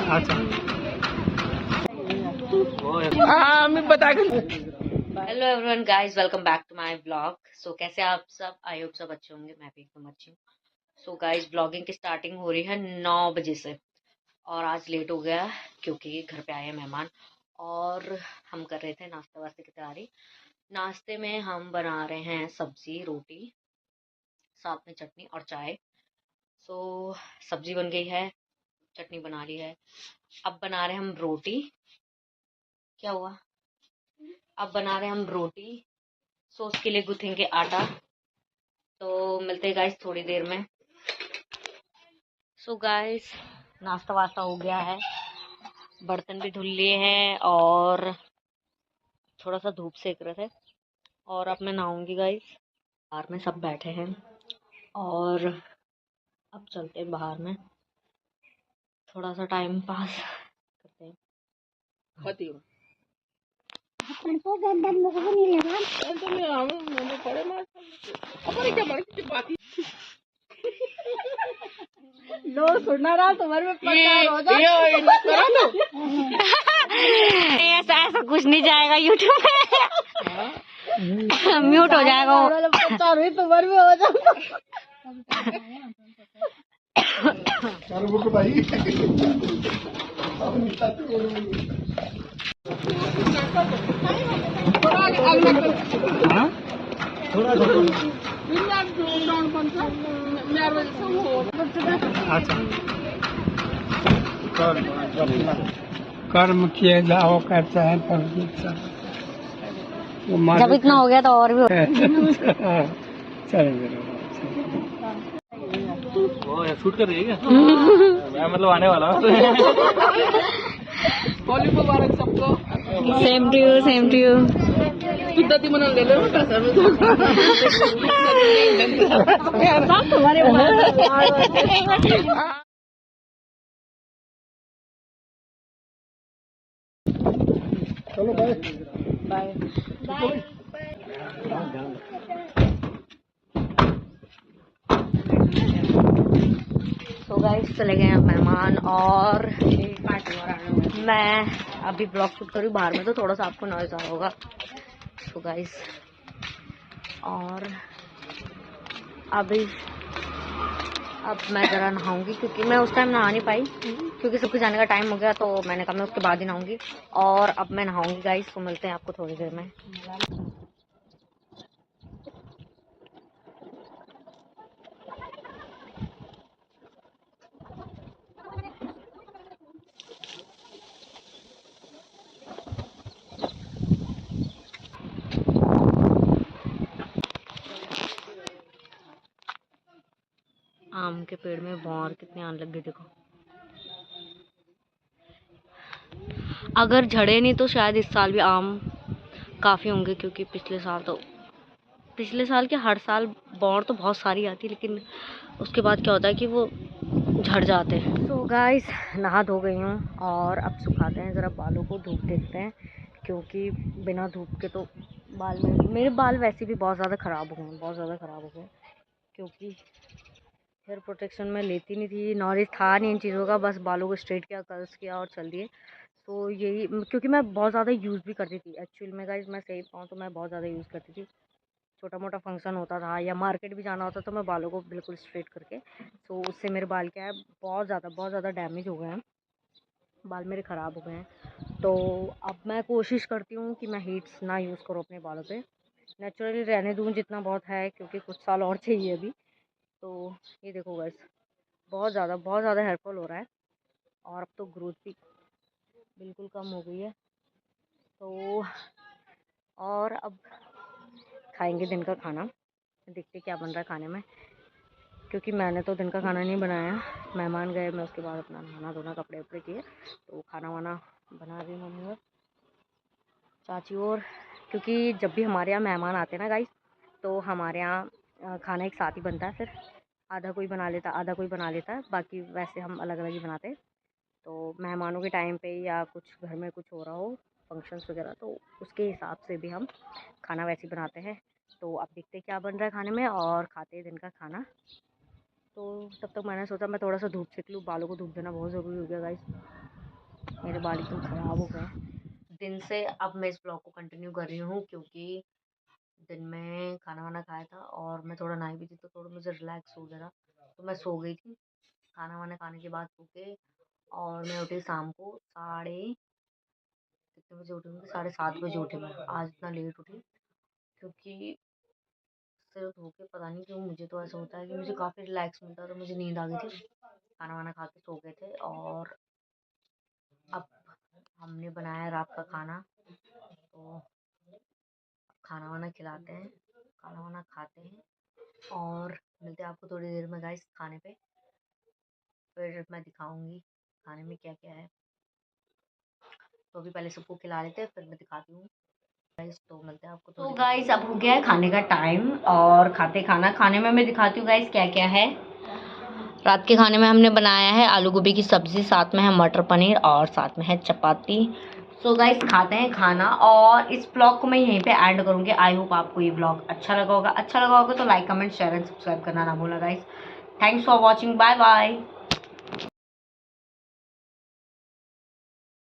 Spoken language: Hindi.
Hello everyone guys, welcome back to my vlog. So कैसे आप सब? आई होप सब अच्छे होंगे। मैं भी एकदम अच्छी हूँ। सो गाइस, व्लॉगिंग की स्टार्टिंग हो रही है 9 बजे से और आज लेट हो गया क्योंकि घर पे आए हैं मेहमान और हम कर रहे थे नाश्ते वास्ते की तैयारी। नाश्ते में हम बना रहे हैं सब्जी, रोटी, साथ में चटनी और चाय। सो सब्जी बन गई है, चटनी बना ली है। अब बना रहे हैं हम रोटी। क्या हुआ? अब बना रहे हैं हम रोटी। सो उसके लिए गूंथेंगे आटा। तो मिलते हैं गाइस थोड़ी देर में। सो गाइस, नाश्ता वास्ता हो गया है, बर्तन भी धुल लिए हैं और थोड़ा सा धूप सेक रहे थे और अब मैं नहाऊंगी गाइस। बाहर में सब बैठे हैं और अब चलते हैं बाहर में, थोड़ा सा टाइम पास करते हैं। लो सुनना रहा तुम्हारे में प्रचार हो जाए। ऐसा ऐसा कुछ नहीं जाएगा यूट्यूब पे। म्यूट हो जाएगा वो। प्रचार हुई तुम्हारे में हो जाएगा। कर्म किए जाओ कहते हैं जब इतना हो गया तो और भी वो शूट कर रही है क्या? मैं मतलब आने वाला हूँ। मुबारक सबको। Same to you, same to you. मना ले लो तुम्हारे चलो बाय बाय बाय। तो गाइस चले गए हैं मेहमान और मैं अभी ब्लॉग शूट कर रही हूँ बाहर में, तो थोड़ा सा आपको नॉइज आ रहा होगा। तो गाइस, और अभी अब मैं ज़रा नहाऊंगी क्योंकि मैं उस टाइम नहा नहीं पाई क्योंकि सबके जाने का टाइम हो गया, तो मैंने कहा मैं उसके बाद ही नहाऊंगी। और अब मैं नहाऊंगी गाइस, तो मिलते हैं आपको थोड़ी देर में। आम के पेड़ में भौर कितने आने लग गए देखो। अगर झड़े नहीं तो शायद इस साल भी आम काफ़ी होंगे क्योंकि पिछले साल के हर साल बौर तो बहुत सारी आती है, लेकिन उसके बाद क्या होता है कि वो झड़ जाते हैं। सो गाइस, नहा धो गई हूँ और अब सुखाते हैं ज़रा बालों को, धूप देखते हैं क्योंकि बिना धूप के तो मेरे बाल वैसे भी बहुत ज़्यादा ख़राब हो गए क्योंकि हेयर प्रोटेक्शन मैं लेती नहीं थी, नॉलेज था नहीं इन चीज़ों का, बस बालों को स्ट्रेट किया, कर्ल्स किया और चल दिए। तो यही क्योंकि मैं बहुत ज़्यादा यूज़ भी करती थी एक्चुअल में गाइस, मैं सही बताऊँ तो मैं बहुत ज़्यादा यूज़ करती थी। छोटा मोटा फंक्शन होता था या मार्केट भी जाना होता तो मैं बालों को बिल्कुल स्ट्रेट करके, तो उससे मेरे बाल क्या है बहुत ज़्यादा डैमेज हो गए हैं, बाल मेरे ख़राब हो गए हैं। तो अब मैं कोशिश करती हूँ कि मैं हीट्स ना यूज़ करूँ अपने बालों पे, नेचुरली रहने दूँ जितना बहुत है क्योंकि कुछ साल और चाहिए अभी। तो ये देखो बस, बहुत ज़्यादा हेयरफॉल हो रहा है और अब तो ग्रोथ भी बिल्कुल कम हो गई है। तो और अब खाएंगे दिन का खाना, देखते क्या बन रहा है खाने में क्योंकि मैंने तो दिन का खाना नहीं बनाया। मेहमान गए, मैं उसके बाद अपना नहाना धोना, कपड़े उपड़े किए, तो खाना वाना बना रही मम्मी और चाची। और क्योंकि जब भी हमारे यहाँ मेहमान आते हैं ना गाइस, तो हमारे यहाँ खाना एक साथ ही बनता है, फिर आधा कोई बना लेता है, बाकी वैसे हम अलग अलग ही बनाते हैं। तो मेहमानों के टाइम पे या कुछ घर में कुछ हो रहा हो फंक्शंस वगैरह, तो उसके हिसाब से भी हम खाना वैसे ही बनाते हैं। तो अब देखते क्या बन रहा है खाने में और खाते हैं दिन का खाना। तो तब तक मैंने सोचा मैं थोड़ा सा धूप सेक लूँ, बालों को धूप देना बहुत ज़रूरी हो गया गाइस। मेरे बाल एकदम ख़राब हो गए दिन से। अब मैं इस ब्लॉग को कंटिन्यू कर रही हूँ क्योंकि दिन में खाना वाना खाया था और मैं थोड़ा नहाई भी थी, तो थोड़ा मुझे रिलैक्स हो गया था, तो मैं सो गई थी। खाना वाना खाने के बाद सो के और मैं उठी शाम को साढ़े कितने बजे उठी, 7:30 बजे उठी मैं। आज इतना लेट उठी क्योंकि सिर धो के पता नहीं क्यों मुझे तो ऐसा होता है कि मुझे काफ़ी रिलैक्स मिलता है, तो मुझे नींद आ गई थी। खाना वाना खा के सो गए थे और अब हमने बनाया रात का खाना, तो खाना वाना खिलाते हैं, खाना वाना खाते हैं और मिलते हैं आपको थोड़ी देर में गाइस खाने पे। फिर मैं दिखाऊंगी खाने में क्या क्या है, तो अभी पहले सबको खिला लेते हैं फिर मैं दिखाती हूँ गाइस। तो मिलते हैं आपको। तो गाइस अब हो गया है खाने का टाइम और खाने में मैं दिखाती हूँ गाइस क्या क्या है। रात के खाने में हमने बनाया है आलू गोभी की सब्जी, साथ में है मटर पनीर और साथ में है चपाती। सो गाइस खाते हैं खाना और इस ब्लॉग को मैं यहीं पे एंड करूँगी। आई होप आपको ये ब्लॉग अच्छा लगा होगा तो like comment share and subscribe करना ना भूलना guys. Thanks for watching, bye bye.